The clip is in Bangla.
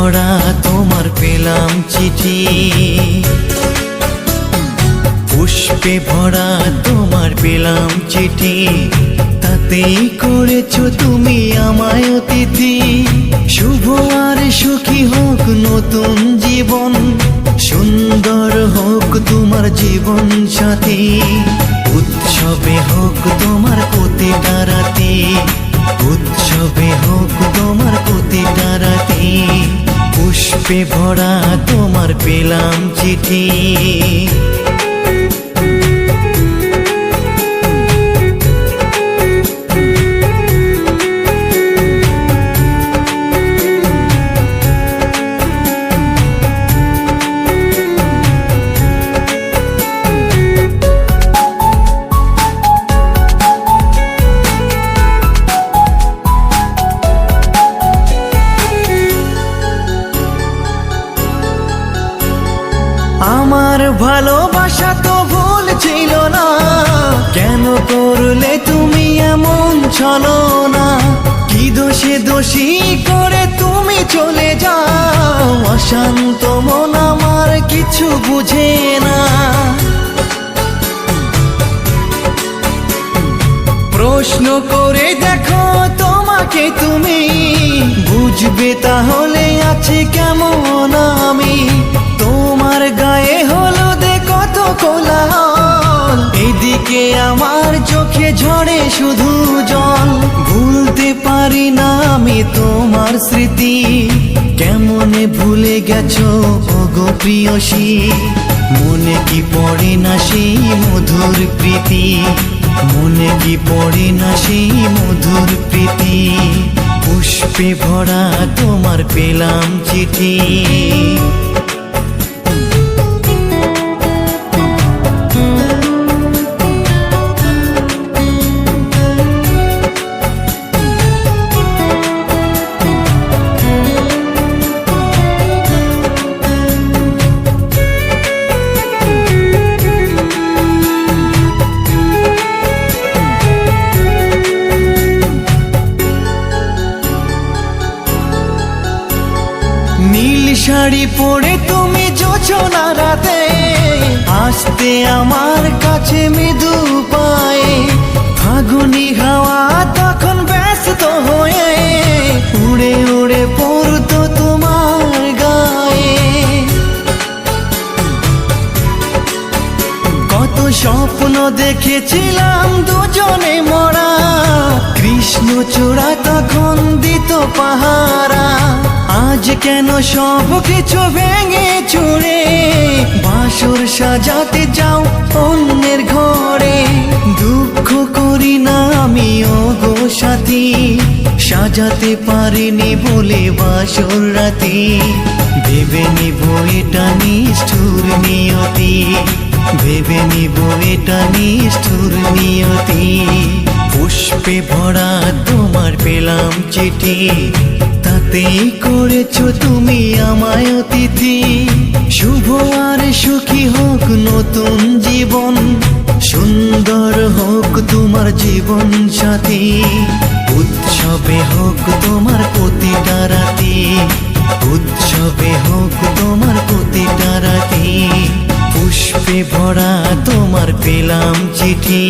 ভরা তোমার পেলাম চিঠি, পুষ্পে ভরা তোমার পেলাম চিঠি, তাতেই করেছো তুমি আমায় অতিথি। শুভ আর সুখী হোক নতুন জীবন, সুন্দর হোক তোমার জীবন সাথী। উৎসবে হোক তোমার প্রতিটা রাতি, উৎসবে হোক তোমার প্রতিটা রাতি, পুষ্পে ভরা তোমার পেলাম চিঠি। আমার ভালোবাসা তো ভুল ছিল না, কেন করলে তুমি এমন ছলনা? কি দোষে দোষী করে তুমি চলে যাও, অশান্ত মন আমার কিছু বুঝে না। প্রশ্ন করে দেখো তোমাকে তুমি, বুঝবে তাহলে আছে কেমন আমি। তোমার গায়ে হলুদে কত কোলাহল, এদিকে আমার চোখে ঝরে শুধু জল। ভুলতে পারি না আমি তোমার স্মৃতি, কেমনে ভুলে গেছো ওগো প্রিয়সী। মনে কি পড়ে না সেই মধুর প্রীতি, মনে কি পড়ে না সেই মধুর প্রীতি। পুষ্পে ভরা তোমার পেলাম চিঠি। নীল শাড়ি পরে তুমি জোছনা রাতে আসতে আমার কাছে মৃদু পায়ে। ফাগুনি হাওয়া তখন ব্যস্ত হয়ে উড়ে উড়ে পড়তো তোমার গায়ে। কত স্বপ্ন দেখেছিলাম দুজনে মরা, কৃষ্ণচূড়া তখন দিত পাহারা। আজ কেন সব কিছু ভেঙে চুরে বাসর সাজাতে যাও অন্যের ঘরে? দুঃখ করি না আমি ওগো সাথী, সাজাতে পারিনি বলে বাসর রাতি। ভেবে নিব এটা নিষ্ঠুর নিয়তি, ভেবে নিব এটা নিষ্ঠুর নিয়তি। পুষ্পে ভরা তোমার পেলাম চিঠি, তাতেই করেছো তুমি আমায় অতিথি। শুভ আর সুখী হোক নতুন জীবন, সুন্দর হোক তোমার জীবন সাথী। উৎসবে হোক তোমার প্রতিটা রাতি, উৎসবে হোক তোমার প্রতিটা রাতি, পুষ্পে ভরা তোমার পেলাম চিঠি।